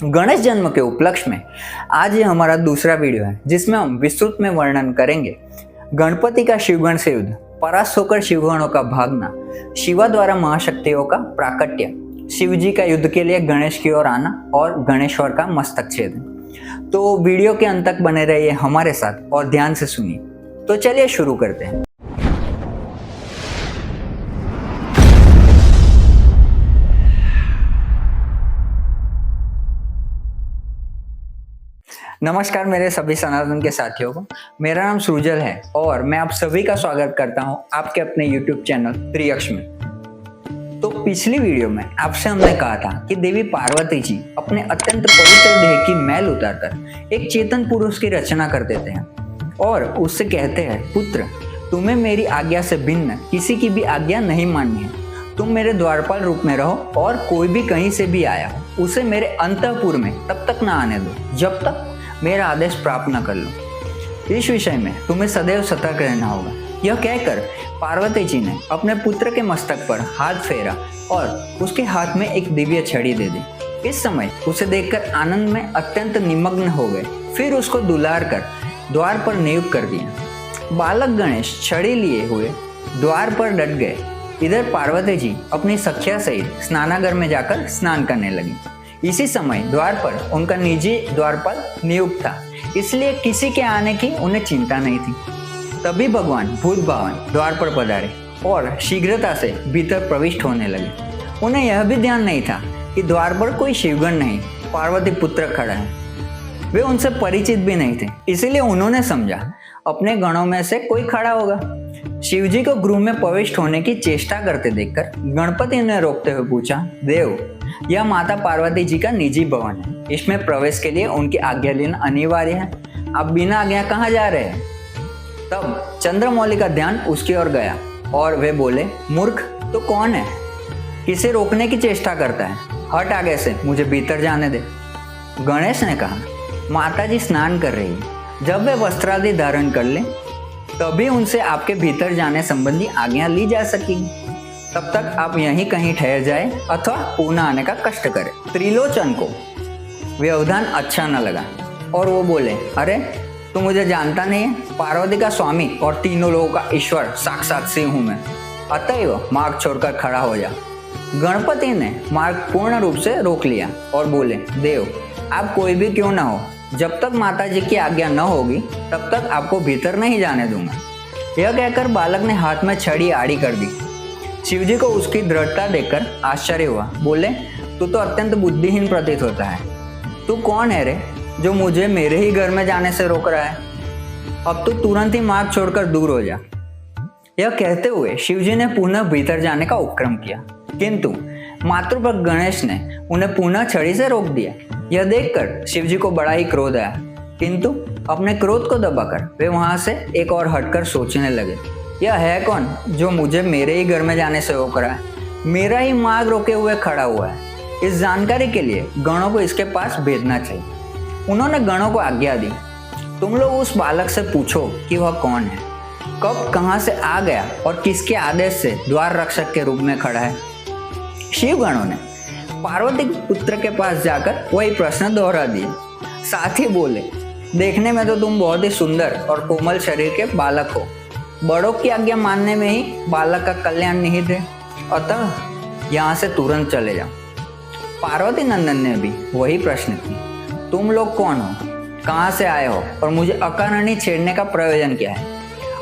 गणेश जन्म के उपलक्ष्य में आज ये हमारा दूसरा वीडियो है जिसमें हम विस्तृत में वर्णन करेंगे गणपति का शिवगण से युद्ध, परास्त होकर शिवगणों का भागना, शिवा द्वारा महाशक्तियों का प्राकट्य, शिव जी का युद्ध के लिए गणेश की ओर आना और गणेश्वर का मस्तक छेदन। तो वीडियो के अंत तक बने रहिए हमारे साथ और ध्यान से सुनिए। तो चलिए शुरू करते हैं। नमस्कार मेरे सभी सनातन के साथियों को, मेरा नाम सृजल है और मैं आप सभी का स्वागत करता हूं आपके अपने YouTube चैनल त्रियक्ष में। तो पिछली वीडियो में आपसे हमने कहा था कि देवी पार्वती जी अपने अत्यंत पवित्र देह की मैल उतारकर एक चेतन पुरुष की रचना कर देते हैं और उससे कहते हैं, पुत्र तुम्हें मेरी आज्ञा से भिन्न किसी की भी आज्ञा नहीं माननी है। तुम मेरे द्वारपाल रूप में रहो और कोई भी कहीं से भी आया हो उसे मेरे अंतःपुर में तब तक न आने दो जब तक मेरा आदेश प्राप्त न कर लो। इस विषय में तुम्हें सदैव सतर्क रहना होगा। यह कहकर पार्वती जी ने अपने पुत्र के मस्तक पर हाथ फेरा और उसके हाथ में एक दिव्य छड़ी दे दी। इस समय उसे देखकर आनंद में अत्यंत निमग्न हो गए। फिर उसको दुलार कर द्वार पर नियुक्त कर दिया। बालक गणेश छड़ी लिए हुए द्वार पर डट गए। इधर पार्वती जी अपनी सखिया सहित स्नानागार में जाकर स्नान करने लगी। इसी समय द्वार पर उनका निजी द्वारपाल नियुक्त था, इसलिए किसी के आने की उन्हें चिंता नहीं थी। तभी भगवान भूत भावन द्वार पर पधारे और शीघ्रता से भीतर प्रविष्ट होने लगे। उन्हें यह भी ध्यान नहीं था कि द्वार पर कोई शिवगण नहीं, पार्वती पुत्र खड़ा है। वे उनसे परिचित भी नहीं थे, इसीलिए उन्होंने समझा अपने गणों में से कोई खड़ा होगा। शिवजी को गृह में प्रविष्ट होने की चेष्टा करते देखकर गणपति ने रोकते हुए पूछा, देव यह माता पार्वती जी का निजी भवन है, इसमें प्रवेश के लिए उनकी आज्ञा लेना अनिवार्य है। आप बिना आज्ञा कहाँ जा रहे हैं? तब चंद्रमौली का ध्यान उसकी ओर गया और वे बोले, मूर्ख तो कौन है, किसे रोकने की चेष्टा करता है, हट आगे से, मुझे भीतर जाने दे। गणेश ने कहा, माता जी स्नान कर रही है, जब वे वस्त्रादि धारण कर ले तभी उनसे आपके भीतर जाने संबंधी आज्ञा ली जा सकेगी। तब तक आप यहीं कहीं ठहर जाए अथवा पुनः आने का कष्ट करें। त्रिलोचन को व्यवधान अच्छा न लगा और वो बोले, अरे तू मुझे जानता नहीं है, पार्वती का स्वामी और तीनों लोगों का ईश्वर साक्षात शिव हूं मैं, अतएव मार्ग छोड़कर खड़ा हो जा। गणपति ने मार्ग पूर्ण रूप से रोक लिया और बोले, देव आप कोई भी क्यों ना हो, जब तक माता जी की आज्ञा न होगी तब तक आपको भीतर नहीं जाने दूंगा। यह कहकर बालक ने हाथ में छड़ी आड़ी कर दी। शिवजी को उसकी दृढ़ता देखकर आश्चर्य हुआ। बोले, तू तो अत्यंत बुद्धिहीन प्रतीत होता है। तू कौन है रे जो मुझे मेरे ही घर में जाने से रोक रहा है? अब तू तुरंत ही मार्ग छोड़कर दूर हो जा। यह कहते हुए शिवजी ने पुनः भीतर जाने का उपक्रम किया, किंतु मातृभक्त गणेश ने उन्हें पुनः छड़ी से रोक दिया। यह देखकर शिवजी को बड़ा ही क्रोध आया, किंतु अपने क्रोध को दबाकर वे वहां से एक और हटकर सोचने लगे, यह है कौन जो मुझे मेरे ही घर में जाने से रोक रहा है, मेरा ही मार्ग रोके हुए खड़ा हुआ है। इस जानकारी के लिए गणों को इसके पास भेजना चाहिए। उन्होंने गणों को आज्ञा दी, तुम लोग उस बालक से पूछो कि वह कौन है, कब कहां से आ गया और किसके आदेश से द्वार रक्षक के रूप में खड़ा है। शिव गणों ने पार्वती पुत्र के पास जाकर वही प्रश्न दोहरा दिए। साथ ही बोले, देखने में तो तुम बहुत ही सुंदर और कोमल शरीर के बालक हो, बड़ों की आज्ञा मानने में ही बालक का कल्याण निहित है, अतः यहाँ से तुरंत चले जाओ। पार्वती नंदन ने भी वही प्रश्न की, तुम लोग कौन हो, कहाँ से आए हो और मुझे अकारण ही छेड़ने का प्रयोजन क्या है?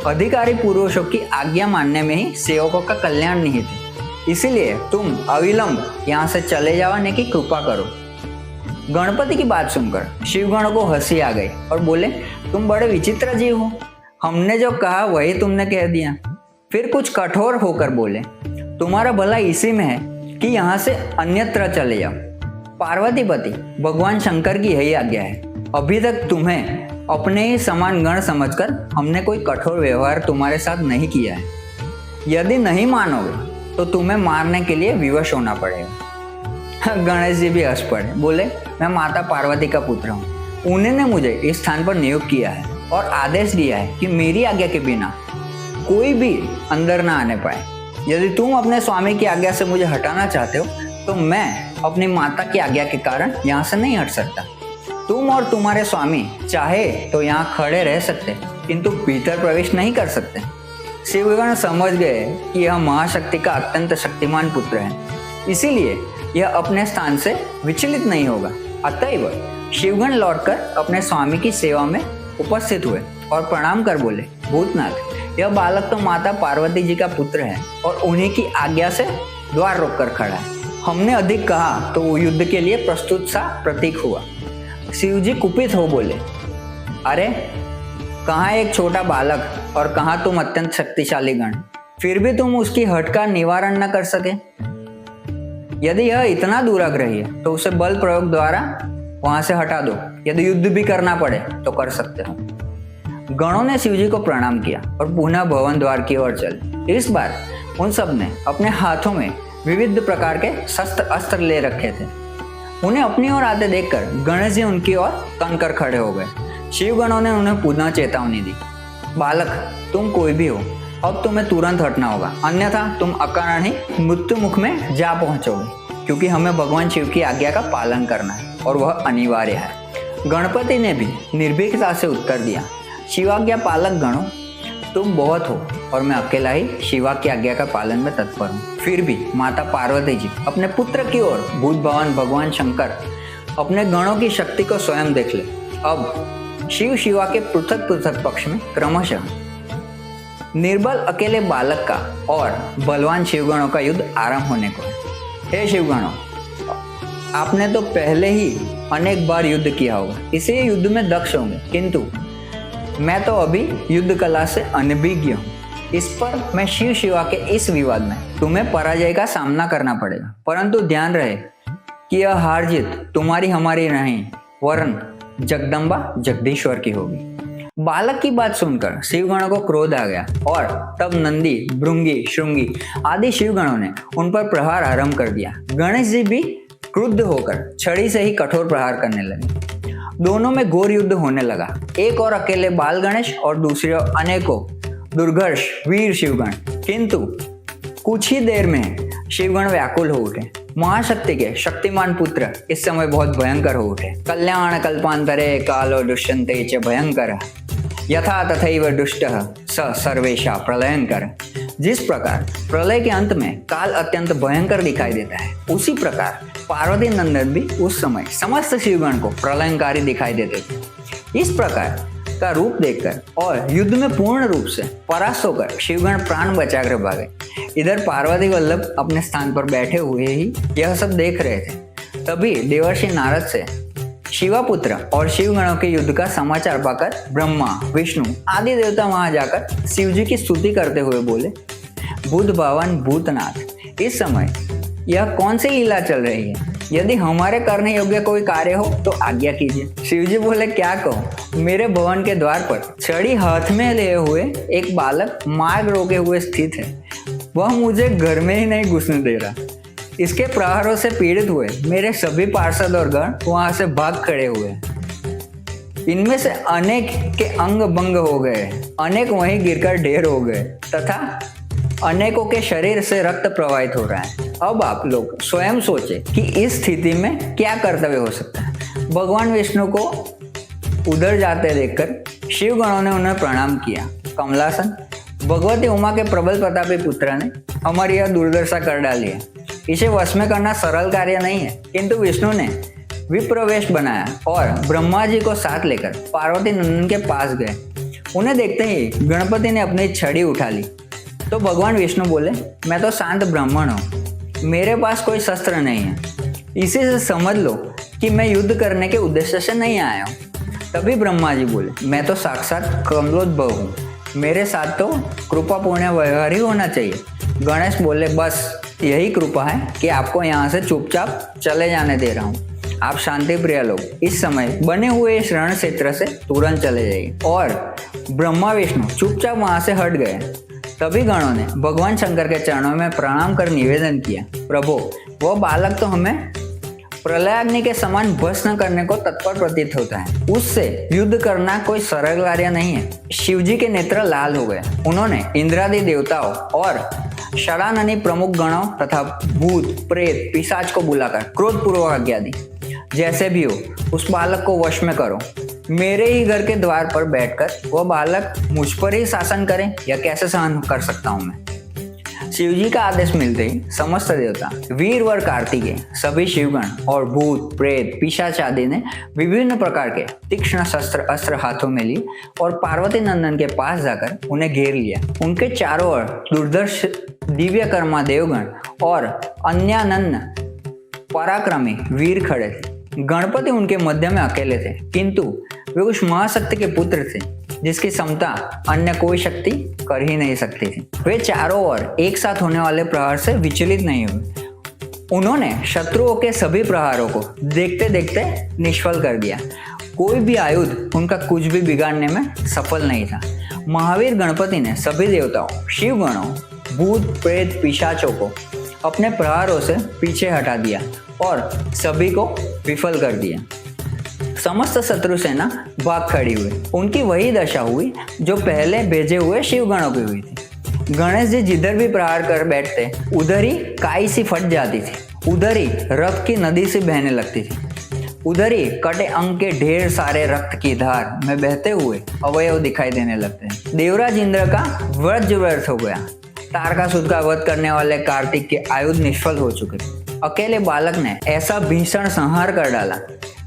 अधिकारी पुरुषों की आज्ञा मानने में ही सेवकों का कल्याण निहित है, इसीलिए तुम अविलंब यहाँ से चले जाने की कृपा करो। गणपति की बात सुनकर शिवगणों को हंसी आ गई और बोले, तुम बड़े विचित्र जीव हो, हमने जो कहा वही तुमने कह दिया। फिर कुछ कठोर होकर बोले, तुम्हारा भला इसी में है कि यहाँ से अन्यत्र चले जाओ। पार्वतीपति भगवान शंकर की यही आज्ञा है। अभी तक तुम्हें अपने ही समान गण समझकर हमने कोई कठोर व्यवहार तुम्हारे साथ नहीं किया है। यदि नहीं मानोगे तो तुम्हें मारने के लिए विवश होना पड़ेगा। गणेश जी भी हंस पड़े, बोले, मैं माता पार्वती का पुत्र हूँ, उन्हीं ने मुझे इस स्थान पर नियुक्त किया है और आदेश दिया है कि मेरी आज्ञा के बिना कोई भी अंदर ना आने पाए। यदि तुम अपने स्वामी की आज्ञा से मुझे हटाना चाहते हो तो तो मैं अपनी माता की आज्ञा के कारण यहाँ से नहीं हट सकता। तुम और तुम्हारे स्वामी चाहे तो यहाँ खड़े रह सकते, किंतु भीतर प्रवेश नहीं कर सकते। शिवगण समझ गए कि यह महाशक्ति का अत्यंत शक्तिमान पुत्र है, इसीलिए यह अपने स्थान से विचलित नहीं होगा। अतएव शिवगण लौटकर अपने स्वामी की सेवा में उपस्थित हुए और प्रणाम कर बोले, भूतनाथ, यह बालक तो माता पार्वती जी का पुत्र है और उन्हीं की आज्ञा से द्वार रोककर खड़ा है। हमने अधिक कहा तो वो युद्ध के लिए प्रस्तुत सा प्रतीक हुआ। शिव जी कुपित हो बोले, अरे कहाँ एक छोटा बालक और कहाँ तुम अत्यंत शक्तिशाली गण, फिर भी तुम उसकी हट का निवारण न कर सके। यदि यह इतना दुराग्रही है तो उसे बल प्रयोग द्वारा वहां से हटा दो। यदि युद्ध भी करना पड़े तो कर सकते हो। गणों ने शिवजी को प्रणाम किया और पुनः भवन द्वार की ओर चले। इस बार उन सब ने अपने हाथों में विविध प्रकार के शस्त्र अस्त्र ले रखे थे। उन्हें अपनी ओर आते देखकर गणेश जी उनकी ओर तनकर खड़े हो गए। शिव गणों ने उन्हें पुनः चेतावनी दी, बालक तुम कोई भी हो, अब तुम्हें तुरंत हटना होगा, अन्यथा तुम अकारण ही मृत्यु मुख में जा पहुंचोगे, क्योंकि हमें भगवान शिव की आज्ञा का पालन करना है और वह अनिवार्य है। गणपति ने भी निर्भीकता से उत्तर दिया, शिवाज्ञा पालक गणों, तुम बहुत हो और मैं अकेला ही शिवा की आज्ञा का पालन में तत्पर हूँ। फिर भी माता पार्वती जी अपने पुत्र की ओर भूत भवन भगवान शंकर अपने गणों की शक्ति को स्वयं देख ले। अब शिव शिवा के पृथक पृथक पक्ष में क्रमशः निर्बल अकेले बालक का और बलवान शिवगणों का युद्ध आरंभ होने को है। हे शिवगणों, आपने तो पहले ही अनेक बार युद्ध किया होगा, इसलिए युद्ध में दक्ष होंगे, किंतु मैं तो अभी युद्ध कला से अनभिज्ञ हूँ। इस पर मैं शिव शिवा के इस विवाद में तुम्हें पराजय का सामना करना पड़ेगा, परंतु ध्यान रहे कि यह हार जीत तुम्हारी हमारी नहीं, वरन जगदम्बा जगदीश्वर की होगी। बालक की बात सुनकर शिवगणों को क्रोध आ गया और तब नंदी, भृंगी, श्रृंगी आदि शिवगणों ने उन पर प्रहार आरंभ कर दिया। गणेश जी भी क्रुद्ध होकर छड़ी से ही कठोर प्रहार करने लगे। दोनों में घोर युद्ध होने लगा। एक और अकेले बाल गणेश और दूसरे ओर अनेकों दुर्घर्ष वीर शिवगण। किंतु कुछ ही देर में शिवगण व्याकुल हो उठे। महाशक्ति के शक्तिमान पुत्र इस समय बहुत भयंकर हो उठे। कल्याण कल्पांतरे कालो दुष्यन्ते च भयंकर यथा तथैव दुष्टः स सर्वेशा प्रलयंकर। जिस प्रकार प्रलय के अंत में काल अत्यंत भयंकर दिखाई देता है, उसी प्रकार पार्वती नंदन भी उस समय समस्त शिवगण को प्रलयंकारी दिखाई देते थे। इस प्रकार का रूप देखकर और युद्ध में पूर्ण रूप से परास्त होकर शिवगण प्राण बचाकर भागे। इधर पार्वती वल्लभ अपने स्थान पर बैठे हुए ही यह सब देख रहे थे। तभी देवर्षि नारद से शिवापुत्र और शिवगणों के युद्ध का समाचार पाकर ब्रह्मा, विष्णु आदि देवता वहां जाकर शिवजी की स्तुति करते हुए बोले, बुद्ध भगवान भूतनाथ, इस समय यह कौन सी लीला चल रही है? यदि हमारे करने योग्य कोई कार्य हो तो आज्ञा कीजिए। शिवजी बोले, क्या कहूँ, मेरे भवन के द्वार पर छड़ी हाथ में लिए हुए एक बालक मार्ग रोके हुए स्थित है। वह मुझे घर में ही नहीं घुसने दे रहा। इसके प्रहारों से पीड़ित हुए मेरे सभी पार्षद और गण वहां से भाग खड़े हुए। इनमें से अनेक के अंग भंग हो गए, अनेक वहीं गिरकर ढेर हो गए तथा अनेकों के शरीर से रक्त प्रवाहित हो रहा है। अब आप लोग स्वयं सोचे कि इस स्थिति में क्या कर्तव्य हो सकता है। भगवान विष्णु को उधर जाते देखकर शिवगणों ने उन्हें प्रणाम किया। कमलासन, भगवती उमा के प्रबल प्रतापी पुत्र ने हमारी यह दुर्दशा कर डाली है। इसे वश में करना सरल कार्य नहीं है, किंतु विष्णु ने विप्रवेश बनाया और ब्रह्मा जी को साथ लेकर पार्वती नंदन के पास गए। उन्हें देखते ही गणपति ने अपनी छड़ी उठा ली तो भगवान विष्णु बोले, मैं तो शांत ब्राह्मण हूँ, मेरे पास कोई शस्त्र नहीं है, इसी से समझ लो कि मैं युद्ध करने के उद्देश्य से नहीं आया हूँ। तभी ब्रह्मा जी बोले, मैं तो साक्षात कमलोद्भव हूँ, मेरे साथ तो कृपा पुण्य व्यवहार ही होना चाहिए। गणेश बोले, बस यही कृपा है कि आपको यहाँ से चुपचाप चले जाने दे रहा हूँ। आप शांति प्रिय लोग इस समय बने हुए इस रण क्षेत्र से तुरंत चले जाइए। और ब्रह्मा विष्णु चुपचाप वहां से हट गए। तभी गणों ने भगवान शंकर के चरणों में प्रणाम कर निवेदन किया, प्रभु, वह बालक तो हमें प्रलयाग्नि के समान भस्म करने को तत्पर प्रतीत होता है, उससे युद्ध करना कोई सरल कार्य नहीं है। शिवजी के नेत्र लाल हो गए। उन्होंने इंद्रादि देवताओं और षडाननी प्रमुख गणों तथा भूत प्रेत पिशाच को बुलाकर क्रोधपूर्वक आज्ञा दी, जैसे भी हो उस बालक को वश में करो। मेरे ही घर के द्वार पर बैठकर वह बालक मुझ पर ही शासन करे, या कैसे सहन कर सकता हूं मैं। शिवजी का आदेश मिलते ही समस्त देवता, वीरवर कार्तिकेय, सभी शिवगण और भूत प्रेत पिशाच आदि ने विभिन्न प्रकार के तीक्ष्ण शस्त्र अस्त्र हाथों में लिए और पार्वती नंदन के पास जाकर उन्हें घेर लिया। उनके चारों ओर दुर्धर्ष दिव्यकर्मा देवगण और अन्यानन्न पराक्रमी वीर खड़े थे। गणपति उनके मध्य में अकेले थे, किंतु वे उस महाशक्ति के पुत्र थे जिसकी क्षमता अन्य कोई शक्ति कर ही नहीं सकती थी। वे चारों ओर एक साथ होने वाले प्रहार से विचलित नहीं हुए। उन्होंने शत्रुओं के सभी प्रहारों को देखते देखते निष्फल कर दिया। कोई भी आयुध उनका कुछ भी बिगाड़ने में सफल नहीं था। महावीर गणपति ने सभी देवताओं, शिवगणों, भूत प्रेत पिशाचों को अपने प्रहारों से पीछे हटा दिया और सभी को विफल कर दिया। समस्त शत्रु सेना भाग खड़ी हुई। उनकी वही दशा हुई जो पहले भेजे हुए शिवगणों की हुई थी। गणेश जी जिधर भी प्रहार कर बैठते उधर ही काई सी फट जाती थी, उधर ही रक्त की नदी सी बहने लगती थी, उधर ही कटे अंग के ढेर सारे रक्त की धार में बहते हुए अवयव दिखाई देने लगते हैं। देवराज इंद्र का वज्र व्यर्थ हो गया। तारकासुर का वध करने वाले कार्तिक के आयुध निष्फल हो चुके। अकेले बालक ने ऐसा भीषण संहार कर डाला।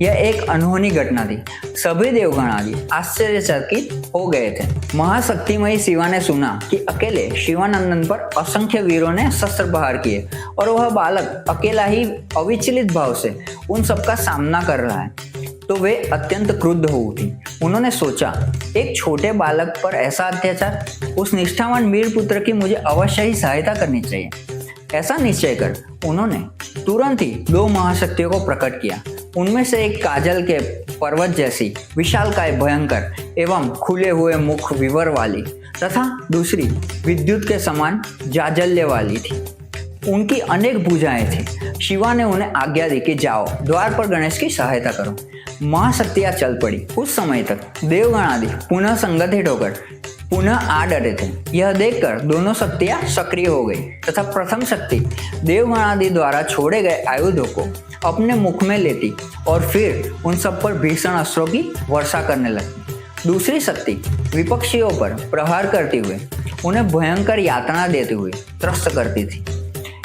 यह एक अनहोनी घटना थी। सभी देवगण आदि आश्चर्यचकित हो गए थे। महाशक्तिमयी शिवा ने सुना कि अकेले शिवानंदन पर असंख्य वीरों ने शस्त्र प्रहार किए और वह बालक अकेला ही अविचलित भाव से उन सबका सामना कर रहा है, तो वे अत्यंत क्रुद्ध हो उठी। उन्होंने सोचा, एक छोटे बालक पर ऐसा अत्याचार, उस निष्ठावान वीर पुत्र की मुझे अवश्य ही सहायता करनी चाहिए। ऐसा निश्चय कर उन्होंने तुरंत ही दो महाशक्तियों को प्रकट किया। उनमें से एक काजल के पर्वत जैसी विशालकाय भयंकर एवं खुले हुए मुख विवर वाली तथा दूसरी विद्युत के समान जाजल्य वाली थी। उनकी अनेक भुजाएं थी। शिवा ने उन्हें आज्ञा दी कि जाओ द्वार पर गणेश की सहायता करो। महाशक्तियां चल पड़ी। कुछ समय तक देवगण आदि पुनः संगठित होकर पुनः आ डटे थे। यह देखकर दोनों शक्तियां सक्रिय हो गई तथा प्रथम शक्ति देवगण आदि द्वारा छोड़े गए आयुधों को अपने मुख में लेती और फिर उन सब पर भीषण अस्त्रों की वर्षा करने लगती। दूसरी शक्ति विपक्षियों पर प्रहार करते हुए उन्हें भयंकर यातना देते हुए त्रस्त करती थी।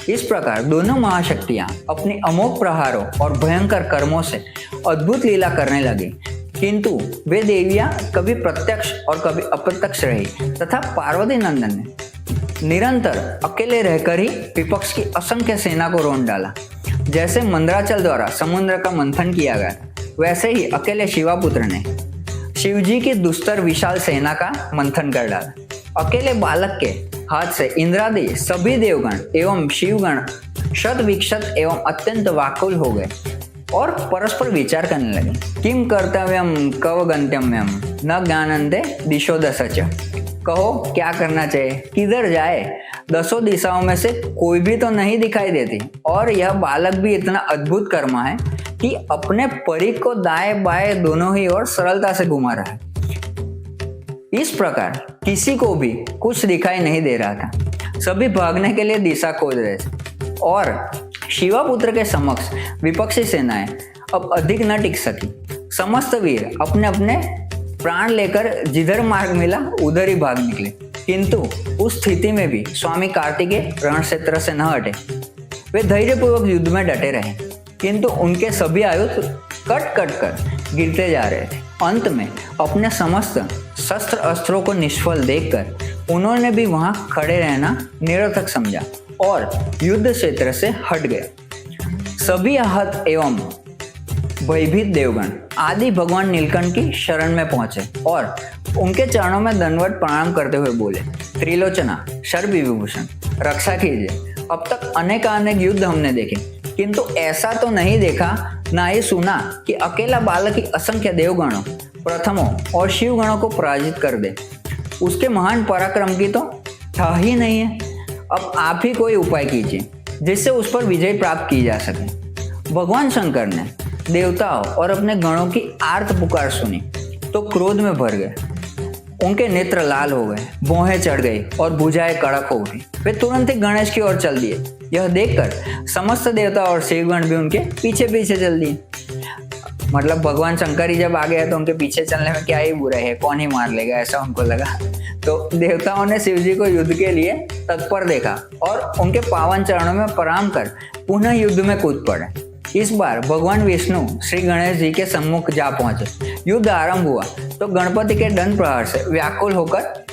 इस प्रकार दोनों महाशक्तियां अपनी अमोघ प्रहारों और भयंकर कर्मों से अद्भुत लीला करने लगी, किंतु वे देवियां कभी प्रत्यक्ष और कभी अप्रत्यक्ष रही तथा पार्वती नंदन ने निरंतर अकेले रहकर ही विपक्ष की असंख्य सेना को रोन डाला। जैसे मंदराचल द्वारा समुद्र का मंथन किया गया, वैसे ही अकेले शिवापुत्र ने शिवजी की दुस्तर विशाल सेना का मंथन कर डाला। अकेले बालक के हाथ से इंद्रादि सभी देवगण एवं शिवगण शत विक्षत एवं अत्यंत व्याकुल हो गए और परस्पर विचार करने लगे। किम कर्तव्यम कव गंतव्यम न ज्ञानन्ते दिशो दश च। कहो क्या करना चाहिए, किधर जाए, दसों दिशाओं में से कोई भी तो नहीं दिखाई देती। और यह बालक भी इतना अद्भुत कर्मा है कि अपने परिक को दाएं बाएं दोनों ही ओर सरलता से घुमा रहा है। इस प्रकार किसी को भी कुछ दिखाई नहीं दे रहा था। सभी भागने के लिए दिशा खोज रहे थे और शिवापुत्र के समक्ष विपक्षी सेनाएं अब अधिक न टिक सकी। समस्त वीर अपने अपने प्राण लेकर जिधर मार्ग मिला उधर ही भाग निकले, किंतु उस स्थिति में भी स्वामी कार्तिकेय रण क्षेत्र से न हटे। वे धैर्यपूर्वक युद्ध में डटे रहे, किंतु उनके सभी आयुध कट कट कर गिरते जा रहे थे। अंत में अपने समस्त शस्त्र अस्त्रों को निष्फल देखकर उन्होंने भी वहां खड़े रहना निरर्थक समझा और युद्ध क्षेत्र से हट गए। सभी आहत एवं भयभीत देवगण आदि भगवान नीलकंठ की शरण में पहुंचे और उनके चरणों में दंडवत प्रणाम करते हुए बोले, त्रिलोचना सर्व विभूषण रक्षा कीजिए। अब तक अनेक युद्ध हमने देखे, किंतु ऐसा तो नहीं देखा ना ही सुना कि अकेला बालक ही असंख्य देवगणों, प्रथमों और शिवगणों को पराजित कर दे। उसके महान पराक्रम की तो था ही नहीं है। अब आप ही कोई उपाय कीजिए जिससे उस पर विजय प्राप्त की जा सके। भगवान शंकर ने देवताओं और अपने गणों की आर्त पुकार सुनी तो क्रोध में भर गए। उनके नेत्र लाल हो गए, भौहें चढ़ गई और भुजाएं कड़क हो उठी। वे तुरंत ही गणेश की ओर चल दिए। यह देखकर समस्त देवता और शिवगण भी उनके पीछे पीछे चल दिए। मतलब भगवान शंकर ही जब आ गए तो उनके पीछे चलने में क्या ही बुरा है, कौन ही मार लेगा, ऐसा उनको लगा। तो देवताओं ने शिव जी को युद्ध के लिए तत्पर देखा और उनके पावन चरणों में प्रणाम कर पुनः युद्ध में कूद पड़े। इस बार भगवान विष्णु श्री गणेश जी के सम्मुख जा पहुंचे। युद्ध आरंभ हुआ तो गणपति के दंड प्रहार से व्याकुल होकर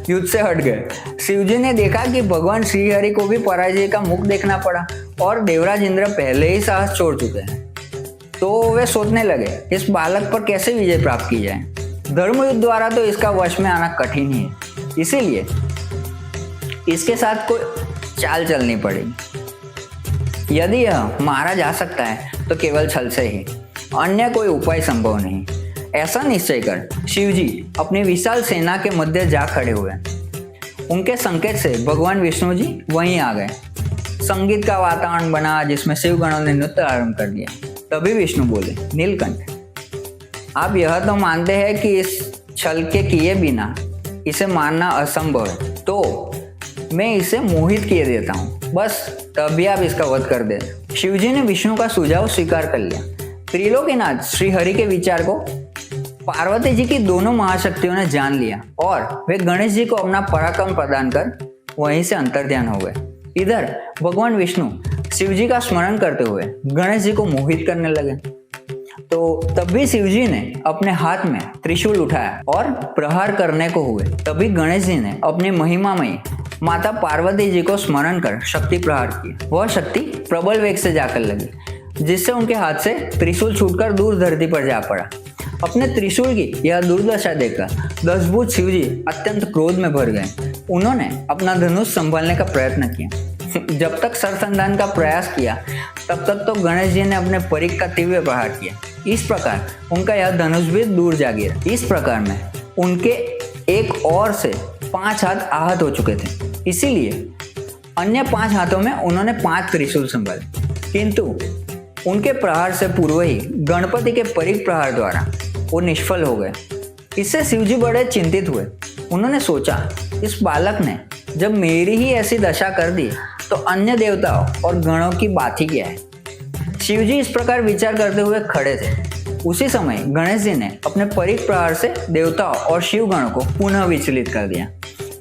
युद्ध से हट गए। शिवजी ने देखा कि भगवान श्रीहरि को भी पराजय का मुख देखना पड़ा और देवराज इंद्र पहले ही साहस छोड़ चुके हैं। तो वे सोचने लगे इस बालक पर कैसे विजय प्राप्त की जाए। धर्म युद्ध द्वारा तो इसका वश में आना कठिन ही है, इसीलिए इसके साथ कोई चाल चलनी पड़ेगी। यदि यह मारा जा सकता है तो केवल छल से ही, अन्य कोई उपाय संभव नहीं। ऐसा निश्चय कर शिवजी अपनी विशाल सेना के मध्य जा खड़े हुए। उनके संकेत से भगवान विष्णु जी वहीं आ गए। संगीत का वातावरण बना जिसमें शिवगणों ने नृत्य आरंभ कर दिया। तभी विष्णु बोले, नीलकंठ, आप यह तो मानते हैं कि इस छल के किए बिना इसे मारना असंभव है, तो मैं इसे मोहित किए देता हूँ, बस तभी आप इसका वध कर दे। शिवजी ने विष्णु का सुझाव स्वीकार कर लिया। त्रिलोकीनाथ श्री हरि के विचार को पार्वती जी की दोनों महाशक्तियों ने जान लिया और वे गणेश जी को अपना पराक्रम प्रदान कर वहीं से अंतर्ध्यान हो गए। इधर भगवान विष्णु शिव जी का स्मरण करते हुए गणेश जी को मोहित करने लगे। तो तभी शिवजी ने अपने हाथ में त्रिशूल उठाया और प्रहार करने को हुए। तभी गणेश जी ने अपनी महिमामयी माता पार्वती जी को स्मरण कर शक्ति प्रहार किया। वह शक्ति प्रबल वेग से जाकर लगी, जिससे उनके हाथ से त्रिशूल छूटकर दूर धरती पर जा पड़ा। अपने त्रिशूल की यह दुर्दशा देखकर दशभुज शिवजी अत्यंत क्रोध में भर गए। उन्होंने अपना धनुष संभालने का प्रयत्न किया। जब तक सरसंधान का प्रयास किया तब तक तो गणेश जी ने अपने परिघ का तीव्र प्रहार किया। इस प्रकार उनका यह धनुष भी दूर जा गिरा। इस प्रकार में उनके एक और से 5 हाथ आहत हो चुके थे। इसीलिए अन्य 5 हाथों में उन्होंने 5 त्रिशूल संभाले, किंतु उनके प्रहार से पूर्व ही गणपति के परिघ प्रहार द्वारा वो निष्फल हो गए। इससे शिवजी बड़े चिंतित हुए। उन्होंने सोचा, इस बालक ने जब मेरी ही ऐसी दशा कर दी तो अन्य देवताओं और गणों की बात ही क्या है। शिवजी इस प्रकार विचार करते हुए खड़े थे। उसी समय गणेश जी ने अपने परिघ प्रहार से देवताओं और शिवगणों को पुनः विचलित कर दिया।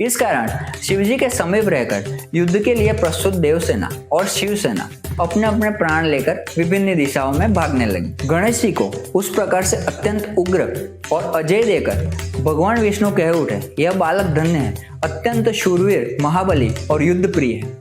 इस कारण शिवजी के समीप रहकर युद्ध के लिए प्रस्तुत देवसेना और शिवसेना अपने अपने प्राण लेकर विभिन्न दिशाओं में भागने लगी। गणेश जी को उस प्रकार से अत्यंत उग्र और अजय देकर भगवान विष्णु कह उठे, यह बालक धन्य है, अत्यंत शूरवीर, महाबली और युद्ध प्रिय है।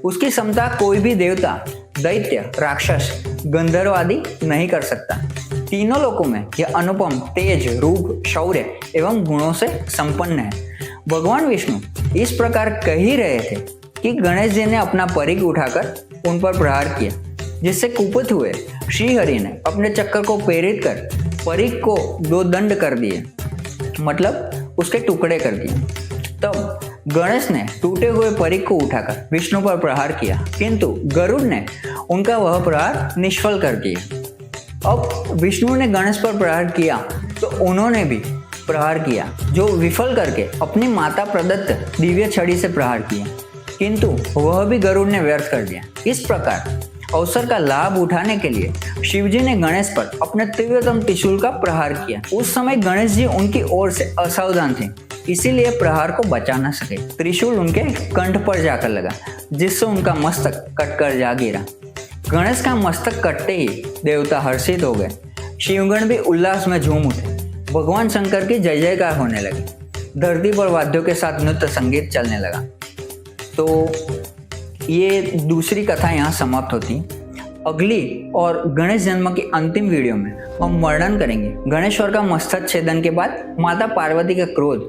उसकी क्षमता कोई भी देवता, दैत्य, राक्षस, गंधर्व आदि नहीं कर सकता। तीनों लोकों में यह अनुपम तेज, रूप, शौर्य एवं गुणों से संपन्न है। भगवान विष्णु इस प्रकार कह ही रहे थे कि गणेश जी ने अपना परिघ उठाकर उन पर प्रहार किया, जिससे कुपित हुए श्रीहरि ने अपने चक्र को प्रेरित कर परिघ को 2 दंड कर दिए, मतलब उसके टुकड़े कर दिए। तब गणेश ने टूटे हुए परिघ को उठाकर विष्णु पर प्रहार किया, किंतु गरुड़ ने उनका वह प्रहार निष्फल कर दिया। अब विष्णु ने गणेश पर प्रहार किया तो उन्होंने भी प्रहार किया, जो विफल करके अपनी माता प्रदत्त दिव्य छड़ी से प्रहार किया, किंतु वह भी गरुड़ ने व्यर्थ कर दिया। इस प्रकार अवसर का लाभ उठाने के लिए शिवजी ने गणेश पर अपने तीव्रतम त्रिशूल का प्रहार किया। उस समय गणेश जी उनकी ओर से असावधान थे, इसीलिए प्रहार को बचा न सके। त्रिशूल उनके कंठ पर जाकर लगा, जिससे उनका मस्तक कटकर जा गिरा। गणेश का मस्तक कटते ही देवता हर्षित हो गए। शिवगण भी उल्लास में झूम उठे। भगवान शंकर की जय जयकार होने लगी। धरती पर वाद्यों के साथ नृत्य संगीत चलने लगा। तो ये दूसरी कथा यहाँ समाप्त होती। अगली और गणेश जन्म की अंतिम वीडियो में हम वर्णन करेंगे गणेश्वर का मस्तक छेदन के बाद माता पार्वती का क्रोध,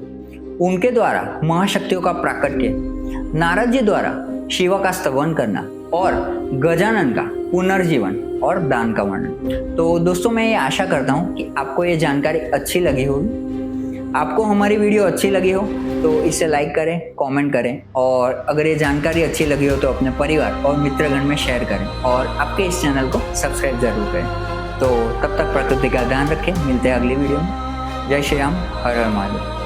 उनके द्वारा महाशक्तियों का प्राकट्य, नारद जी द्वारा शिव का स्तवन करना और गजानन का पुनर्जीवन और दान का वर्णन। तो दोस्तों, मैं ये आशा करता हूँ कि आपको ये जानकारी अच्छी लगी होगी। आपको हमारी वीडियो अच्छी लगी हो तो इसे लाइक करें, कमेंट करें, और अगर ये जानकारी अच्छी लगी हो तो अपने परिवार और मित्रगण में शेयर करें और आपके इस चैनल को सब्सक्राइब जरूर करें। तो तब तक प्रकृति का ध्यान रखें। मिलते हैं अगली वीडियो में। जय श्री राम, हर हर महादेव।